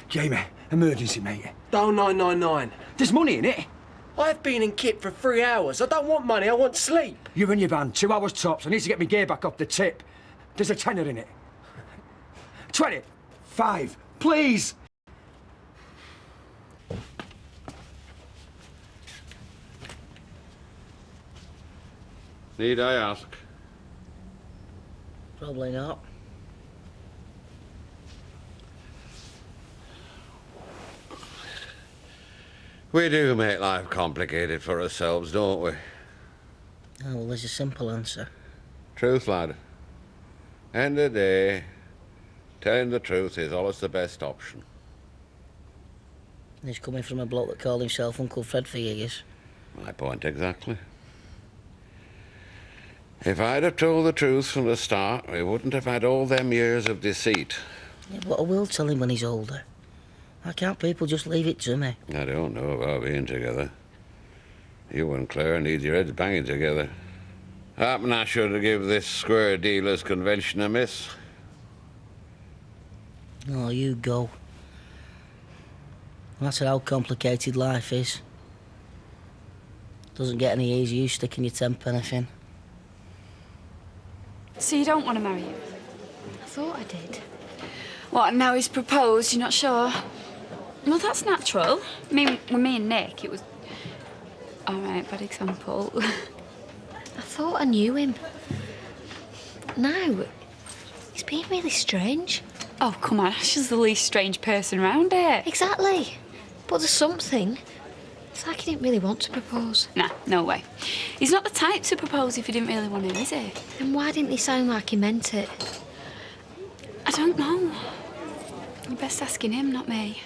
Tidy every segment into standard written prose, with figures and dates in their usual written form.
Jamie, emergency, mate. Dial 999. There's money in it. I've been in kit for 3 hours. I don't want money, I want sleep. You're in your van, 2 hours tops. I need to get my gear back off the tip. There's a tenner in it. 25, please. Need I ask? Probably not. We do make life complicated for ourselves, don't we? Oh, well, there's a simple answer. Truth, lad. End of the day, telling the truth is always the best option. He's coming from a bloke that called himself Uncle Fred for years. My point exactly. If I'd have told the truth from the start, we wouldn't have had all them years of deceit. Yeah, but I will tell him when he's older. Why can't people just leave it to me? I don't know about being together. You and Claire need your heads banging together. Happen I should give this square dealers convention a miss. Oh, you go. That's how complicated life is. Doesn't get any easier, you sticking your 10p in. So you don't want to marry him? I thought I did. What, and now he's proposed, you're not sure? Well, that's natural. I mean, with me and Nick, it was... All right, bad example. I thought I knew him. No, he's being really strange. Oh, come on, Ash is the least strange person around here. Exactly. But there's something. It's like he didn't really want to propose. Nah, no way. He's not the type to propose if he didn't really want to, is he? And why didn't he sound like he meant it? I don't know. You're best asking him, not me.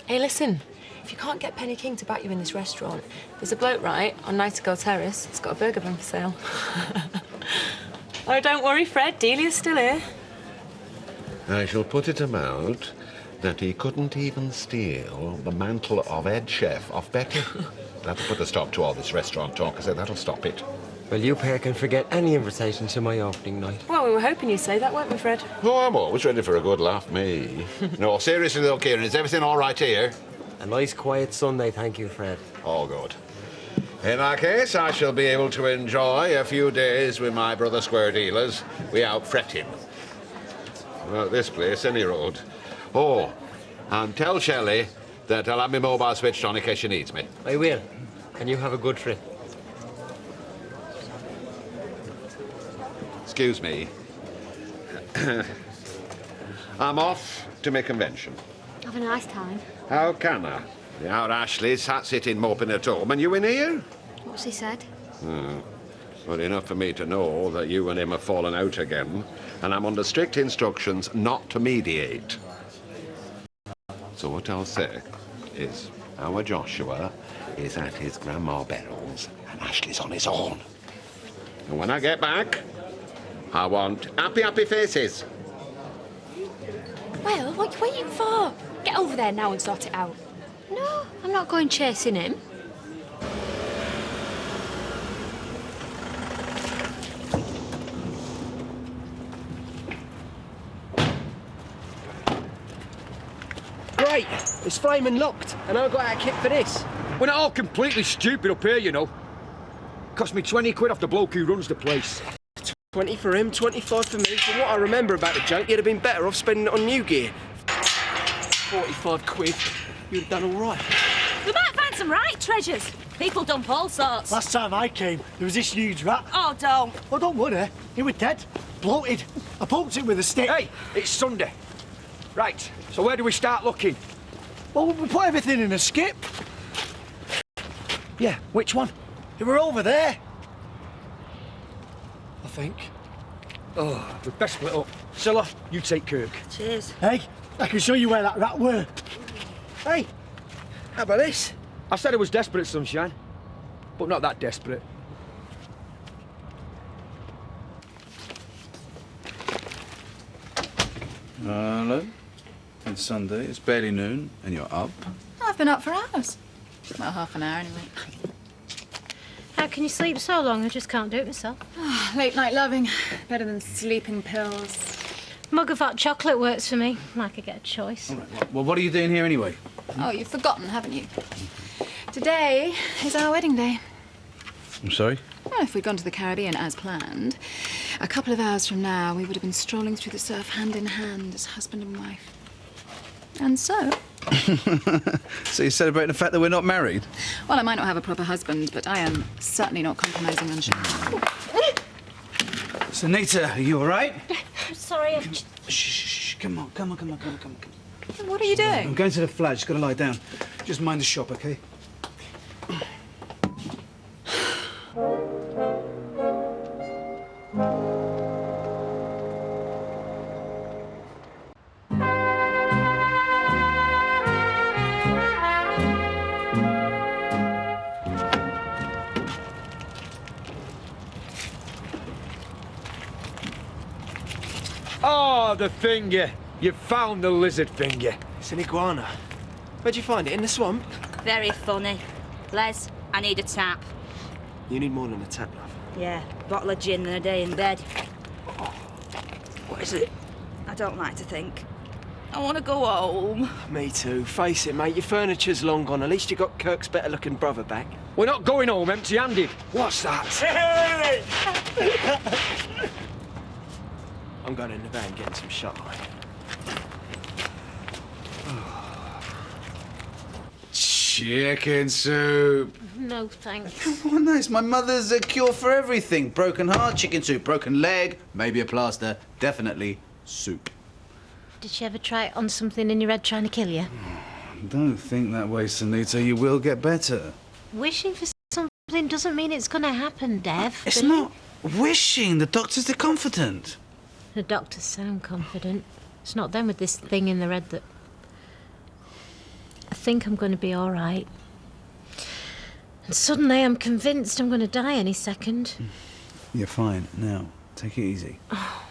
Hey, listen. If you can't get Penny King to back you in this restaurant, there's a bloke, right, on Nightingale Terrace. It's got a burger bun for sale. Oh, don't worry, Fred. Delia's still here. I shall put it about that he couldn't even steal the mantle of head chef off Betty. That'll put a stop to all this restaurant talk. I said that'll stop it. Well, you pair can forget any invitation to my opening night. Well, we were hoping you'd say that, weren't we, Fred? Oh, I'm always ready for a good laugh, me. No, seriously, though, Kieran, is everything all right here? A nice, quiet Sunday, thank you, Fred. All good. In that case, I shall be able to enjoy a few days with my brother square dealers without fretting. Well, this place, any road. Oh, and tell Shelley that I'll have my mobile switched on in case she needs me. I will. And you have a good trip. Excuse me. I'm off to my convention. Have a nice time. How can I? Our Ashley sat sitting moping at home and you in here? What's he said? Well, enough for me to know that you and him have fallen out again, and I'm under strict instructions not to mediate. So what I'll say is our Joshua is at his Grandma Beryl's and Ashley's on his own. And when I get back, I want happy, happy faces. Well, what are you waiting for? Get over there now and sort it out. No, I'm not going chasing him. Great, it's flaming locked, and I've got our kit for this. We're not all completely stupid up here, you know. Cost me 20 quid off the bloke who runs the place. 20 for him, 25 for me. From what I remember about the junk, you'd have been better off spending it on new gear. 45 quid, you'd have done all right. We might find some right treasures. People dump all sorts. Last time I came, there was this huge rat. Oh, don't. Oh, don't worry. He was dead. Bloated. I poked it with a stick. Hey, it's Sunday. Right, so where do we start looking? Well, we put everything in a skip. Yeah, which one? They were over there. I think. Oh, we'd best split up. Scylla, you take Kirk. Cheers. Hey, I can show you where that rat were. Hey, how about this? I said I was desperate, Sunshine, but not that desperate. Hello. It's Sunday. It's barely noon, and you're up. I've been up for hours. Well, half an hour anyway. How can you sleep so long? I just can't do it myself. Late night loving. Better than sleeping pills. Mug of hot chocolate works for me. Like I get a choice. All right, well, what are you doing here anyway? Oh, you've forgotten, haven't you? Today is our wedding day. I'm sorry? Well, if we'd gone to the Caribbean as planned, a couple of hours from now, we would have been strolling through the surf hand in hand as husband and wife. And so... So you're celebrating the fact that we're not married? Well, I might not have a proper husband, but I am certainly not compromising on Sean. Sunita, are you all right? Sorry, Shh, come on. What are you doing? I'm going to the flat, just got to lie down. Just mind the shop, OK? Oh, the finger. You found the lizard finger. It's an iguana. Where'd you find it? In the swamp? Very funny. Les, I need a tap. You need more than a tap, love. Yeah, bottle of gin and a day in bed. What is it? I don't like to think. I want to go home. Me too. Face it, mate. Your furniture's long gone. At least you got Kirk's better-looking brother back. We're not going home empty-handed. What's that? Hey! I'm going in the van getting some shut eye. Chicken soup. No, thanks. Come on, nice. My mother's a cure for everything. Broken heart, chicken soup. Broken leg, maybe a plaster. Definitely soup. Did she ever try it on something in your head trying to kill you? Don't think that way, Sunita. You will get better. Wishing for something doesn't mean it's going to happen, Dev. It's not wishing. The doctors are confident. The doctors sound confident. It's not them with this thing in their head that... I think I'm going to be all right. And suddenly I'm convinced I'm going to die any second. You're fine. Now, take it easy.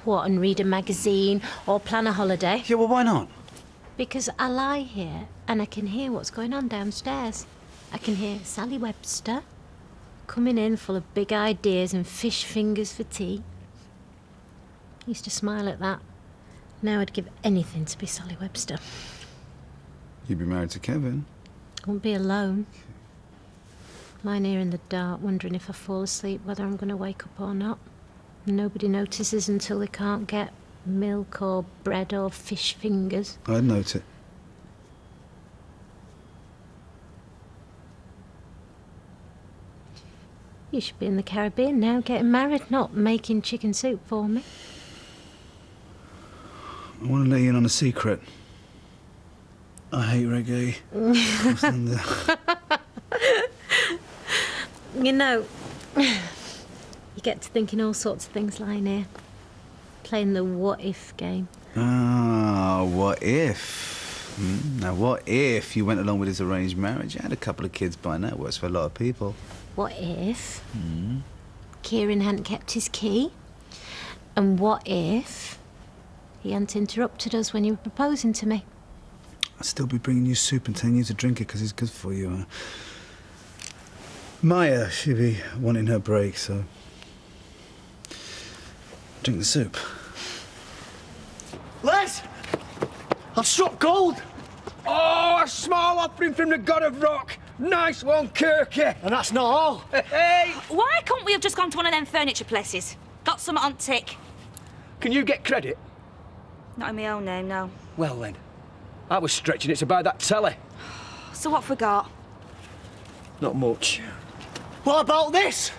What, and read a magazine or plan a holiday? Yeah, well, why not? Because I lie here and I can hear what's going on downstairs. I can hear Sally Webster coming in full of big ideas and fish fingers for tea. I used to smile at that. Now I'd give anything to be Sally Webster. You'd be married to Kevin. I won't be alone. Lying here in the dark, wondering if I fall asleep, whether I'm going to wake up or not. Nobody notices until they can't get milk or bread or fish fingers. I'd note it. You should be in the Caribbean now, getting married, not making chicken soup for me. I want to let you in on a secret. I hate reggae. You know, you get to thinking all sorts of things lying here. Playing the what-if game. Ah, what if? Now, what if you went along with his arranged marriage? You had a couple of kids by now. Works for a lot of people. What if Kieran hadn't kept his key? And what if he hadn't interrupted us when you were proposing to me? I'd still be bringing you soup and telling you to drink it because it's good for you. Maya, she'd be wanting her break, so... drink the soup. Les! I've struck gold! Oh, a small offering from the god of rock. Nice one, Kirky. And that's not all. Hey! Why couldn't we have just gone to one of them furniture places? Got some on tick. Can you get credit? Not in my own name, no. Well then, I was stretching it to buy that telly. So what have we got? Not much. What about this?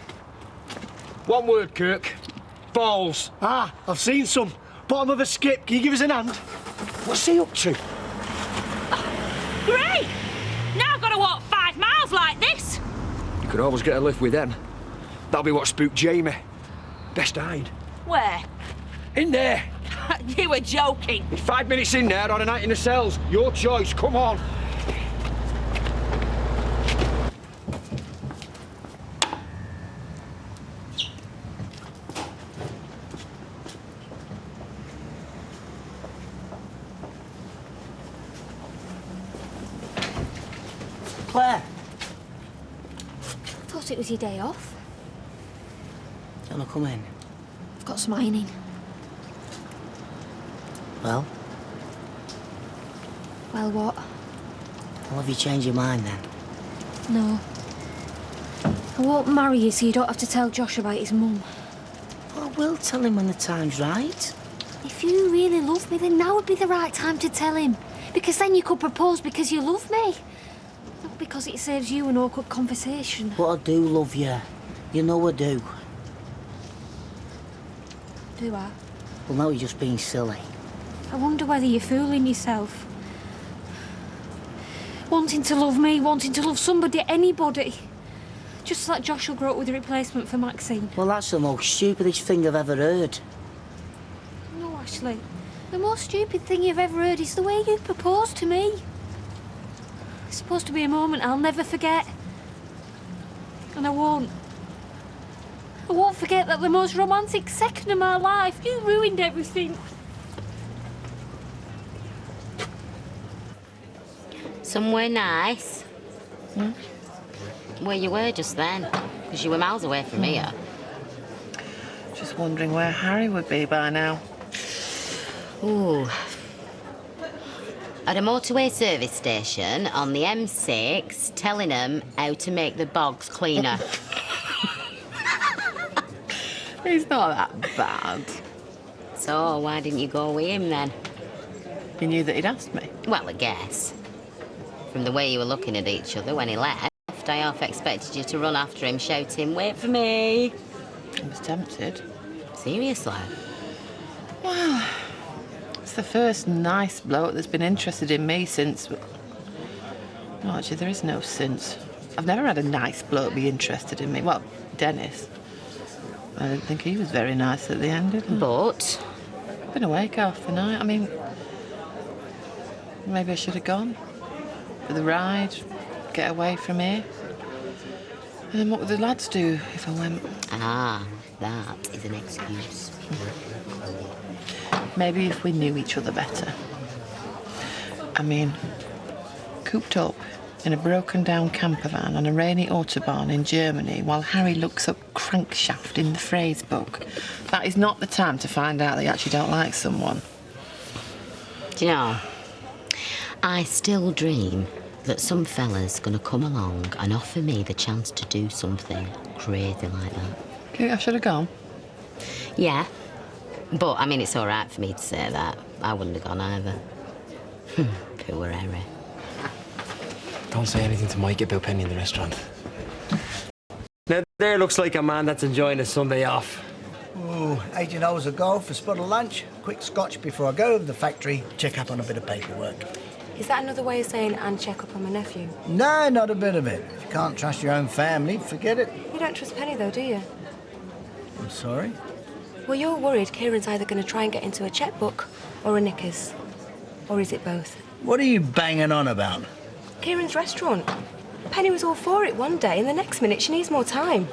One word, Kirk. Balls. Ah, I've seen some. Bottom of a skip. Can you give us an hand? What's he up to? Great! Now I've got to walk 5 miles like this. You could always get a lift with them. That'll be what spooked Jamie. Best hide. Where? In there. You were joking. 5 minutes in there or a night in the cells. Your choice. Come on. Claire. Thought it was your day off. Do you want to come in? I've got some ironing. Well? Well, what? Well, have you changed your mind then? No. I won't marry you so you don't have to tell Josh about his mum. Well, I will tell him when the time's right. If you really love me, then now would be the right time to tell him. Because then you could propose because you love me. Not because it saves you an awkward conversation. But I do love you. You know I do. Do I? Well, now you're just being silly. I wonder whether you're fooling yourself. Wanting to love me, wanting to love somebody, anybody. Just so that Josh will grow up with a replacement for Maxine. Well, that's the most stupidest thing I've ever heard. No, Ashley. The most stupid thing you've ever heard is the way you proposed to me. It's supposed to be a moment I'll never forget. And I won't. I won't forget that the most romantic second of my life, you ruined everything. Somewhere nice? Where you were just then, because you were miles away from here. Just wondering where Harry would be by now. Ooh. At a motorway service station on the M6, telling them how to make the bogs cleaner. He's not that bad. So, why didn't you go with him then? You knew that he'd asked me? Well, I guess. From the way you were looking at each other when he left, I half expected you to run after him shouting, "Wait for me!" I was tempted. Seriously? Well, it's the first nice bloke that's been interested in me since... No, actually, there is no since. I've never had a nice bloke be interested in me. Well, Dennis. I didn't think he was very nice at the end, did I? But? I've been awake half the night. I mean, maybe I should have gone for the ride, get away from here. And then what would the lads do if I went? Ah, that is an excuse. Maybe if we knew each other better. I mean, cooped up in a broken-down camper van on a rainy autobahn in Germany while Harry looks up crankshaft in the phrase book. That is not the time to find out that you actually don't like someone. Do you know, I still dream that some fella's gonna come along and offer me the chance to do something crazy like that. Okay, I should have gone. Yeah. But, I mean, it's all right for me to say that. I wouldn't have gone either. Poor Harry. Don't say anything to Mike about Penny in the restaurant. Now, there looks like a man that's enjoying his Sunday off. Oh, 18 hours ago for spot of lunch. Quick scotch before I go to the factory, check up on a bit of paperwork. Is that another way of saying and check up on my nephew? No, not a bit of it. If you can't trust your own family, forget it. You don't trust Penny, though, do you? I'm sorry? Well, you're worried Kieran's either going to try and get into a checkbook or a knickers. Or is it both? What are you banging on about? Kieran's restaurant. Penny was all for it one day, and the next minute she needs more time.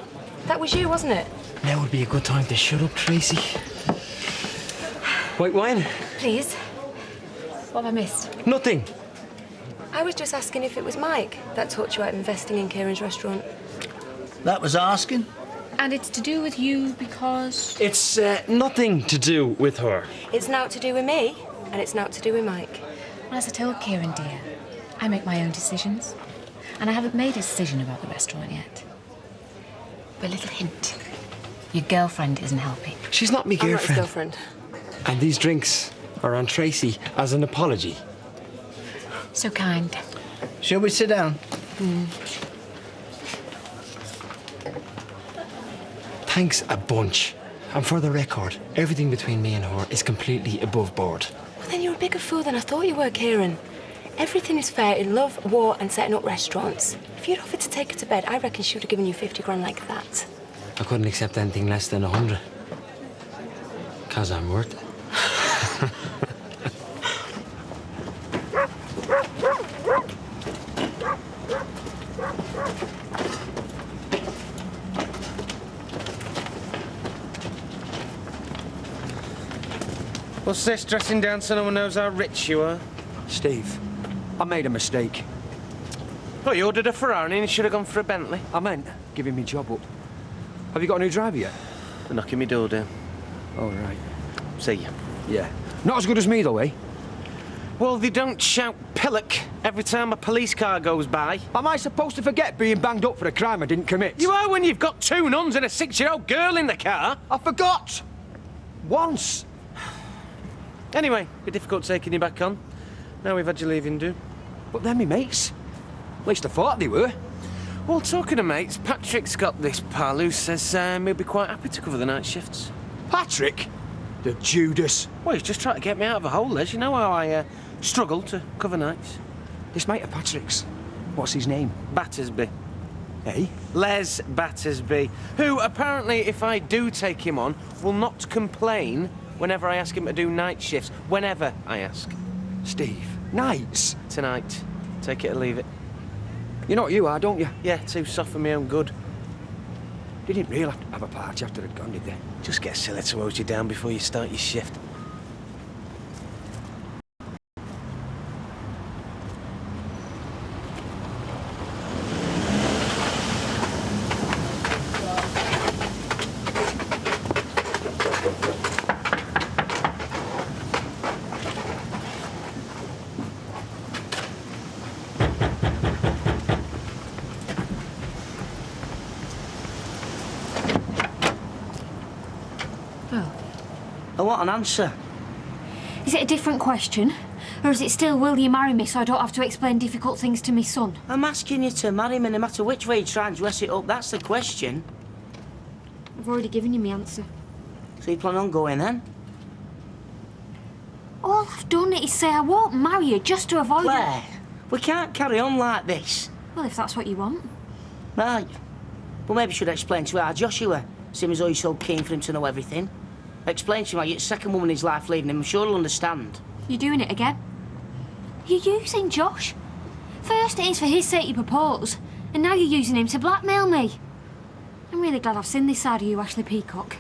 That was you, wasn't it? Now would be a good time to shut up, Tracy. White wine? Please. What have I missed? Nothing. I was just asking if it was Mike that taught you about investing in Kieran's restaurant. That was asking? And it's to do with you because... It's nothing to do with her. It's now to do with me, and it's now to do with Mike. Well, as I told Kieran, dear, I make my own decisions. And I haven't made a decision about the restaurant yet. But a little hint. Your girlfriend isn't helping. She's not my I'm not his girlfriend. girlfriend. And these drinks are on Tracy as an apology. So kind. Shall we sit down? Thanks a bunch. And for the record, everything between me and her is completely above board. Well, then you're a bigger fool than I thought you were, Kieran. Everything is fair in love, war, and setting up restaurants. If you'd offered to take her to bed, I reckon she would have given you 50 grand like that. I couldn't accept anything less than 100. 'Cause I'm worth it. What's this, dressing down so no one knows how rich you are? Steve, I made a mistake. Oh, you ordered a Ferrari and you should have gone for a Bentley. I meant giving me job up. Have you got a new driver yet? They're knocking me door down. All right. See ya. Yeah. Not as good as me, though, eh? Well, they don't shout pillock every time a police car goes by. Am I supposed to forget being banged up for a crime I didn't commit? You are when you've got 2 nuns and a 6-year-old girl in the car. I forgot! Once! Anyway, it'd be difficult taking you back on. Now we've had you leaving, do. But they're me mates. At least I thought they were. Well, talking of mates, Patrick's got this pal who says he'll be quite happy to cover the night shifts. Patrick? The Judas. Well, he's just trying to get me out of a hole, Les. You know how I struggle to cover nights. This mate of Patrick's, what's his name? Battersby. Eh? Les Battersby, who apparently, if I do take him on, will not complain whenever I ask him to do night shifts. Whenever I ask. Steve, nights? Tonight. Take it or leave it. You know what you are, don't you? Yeah, too soft for my own good. They didn't really have a party after they'd gone, did they? Just get silly to hose you down before you start your shift. I want an answer. Is it a different question? Or is it still, will you marry me so I don't have to explain difficult things to my son? I'm asking you to marry me no matter which way you try and dress it up. That's the question. I've already given you my answer. So you plan on going then? All I've done is say I won't marry you just to avoid... Claire, we can't carry on like this. Well, if that's what you want. Right. Well, maybe you should explain to our Joshua, seeing as though you're so keen for him to know everything. Explain to him how you're the second woman in his life leaving him. I'm sure he'll understand. You're doing it again. You're using Josh. First it is for his sake you propose, and now you're using him to blackmail me. I'm really glad I've seen this side of you, Ashley Peacock.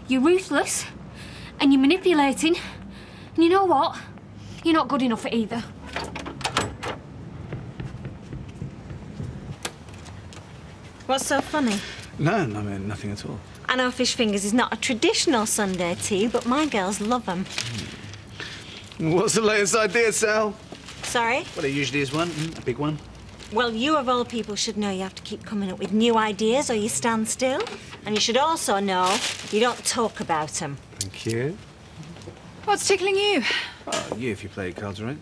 You're ruthless, and you're manipulating, and you know what? You're not good enough at either. What's so funny? No, I mean, nothing at all. I know fish fingers is not a traditional Sunday tea, but my girls love them. What's the latest idea, Sal? Sorry? Well, there usually is one, a big one. Well, you of all people should know you have to keep coming up with new ideas or you stand still. And you should also know you don't talk about them. Thank you. What's tickling you? Oh, you if you play cards right.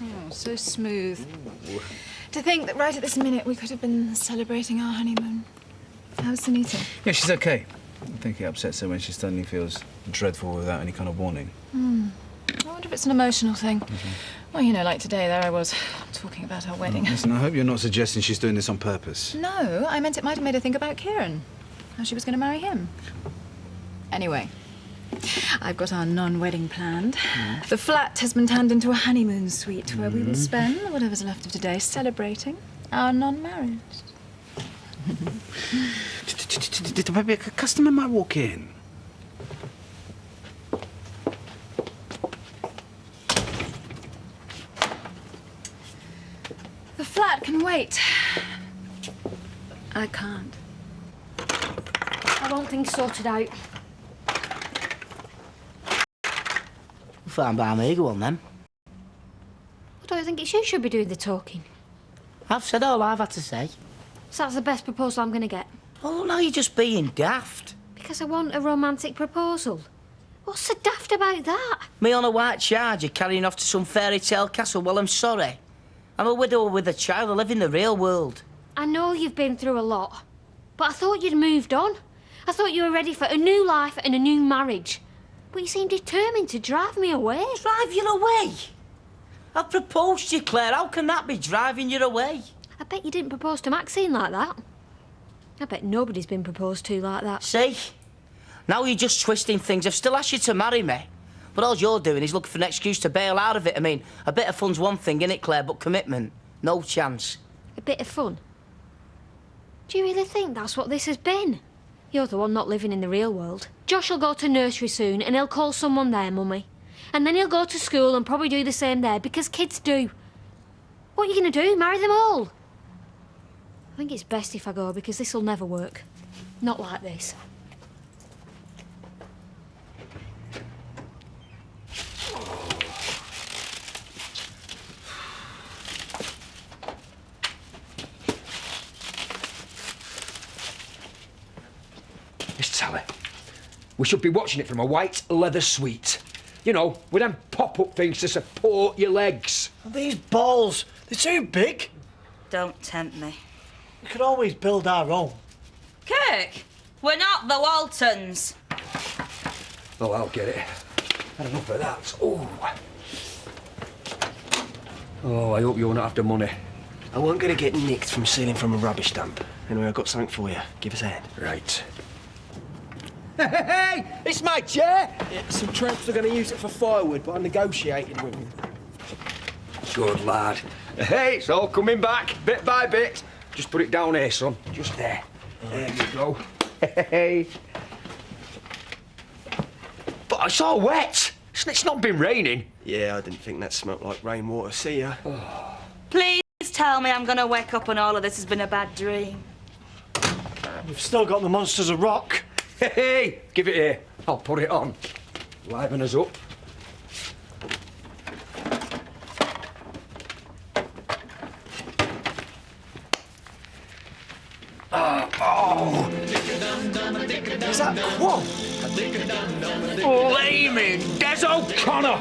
Oh, so smooth. To think that right at this minute we could have been celebrating our honeymoon. How's Sunita? Yeah, she's okay. I think it upsets her when she suddenly feels dreadful without any kind of warning. I wonder if it's an emotional thing. Well, you know, like today, there I was talking about our wedding. Listen, I hope you're not suggesting she's doing this on purpose. No, I meant it might have made her think about Kieran. How she was going to marry him. Anyway, I've got our non-wedding planned. The flat has been turned into a honeymoon suite where we will spend whatever's left of today celebrating our non-marriage. Maybe a customer might walk in. The flat can wait. I can't. I want things sorted out. Fine by me, go on then. I don't think it's you should be doing the talking. I've said all I've had to say. So that's the best proposal I'm going to get. Oh, now you're just being daft. Because I want a romantic proposal. What's so daft about that? Me on a white charger carrying off to some fairy tale castle, well, I'm sorry. I'm a widower with a child. I live in the real world. I know you've been through a lot, but I thought you'd moved on. I thought you were ready for a new life and a new marriage. But you seem determined to drive me away. Drive you away? I've proposed to you, Claire. How can that be driving you away? I bet you didn't propose to Maxine like that. I bet nobody's been proposed to like that. See? Now you're just twisting things. I've still asked you to marry me. But all you're doing is looking for an excuse to bail out of it. I mean, a bit of fun's one thing, innit, Claire? But commitment, no chance. A bit of fun? Do you really think that's what this has been? You're the one not living in the real world. Josh will go to nursery soon and he'll call someone there, Mummy. And then he'll go to school and probably do the same there, because kids do. What are you going to do? Marry them all? I think it's best if I go, because this'll never work. Not like this. Miss Tally, we should be watching it from a white leather suite. You know, with them pop-up things to support your legs. These balls, they're too big. Don't tempt me. We could always build our own. Kirk, we're not the Waltons. Oh, I'll get it. Had enough of that. Oh, I hope you're not after money. I weren't going to get nicked from stealing from a rubbish dump. Anyway, I've got something for you. Give us a hand. Right. Hey, it's my chair. Yeah, some tramps are going to use it for firewood, but I negotiated with them. Good lad. Hey, it's all coming back, bit by bit. Just put it down here, son. Just there. There you go. Hey. But it's all wet. It's not been raining. Yeah, I didn't think that smelled like rainwater. See ya. Please tell me I'm gonna wake up and all of this has been a bad dream. We've still got the monsters of rock. Hey, give it here. I'll put it on. Liven us up. Is that Quo? Flaming Des O'Connor!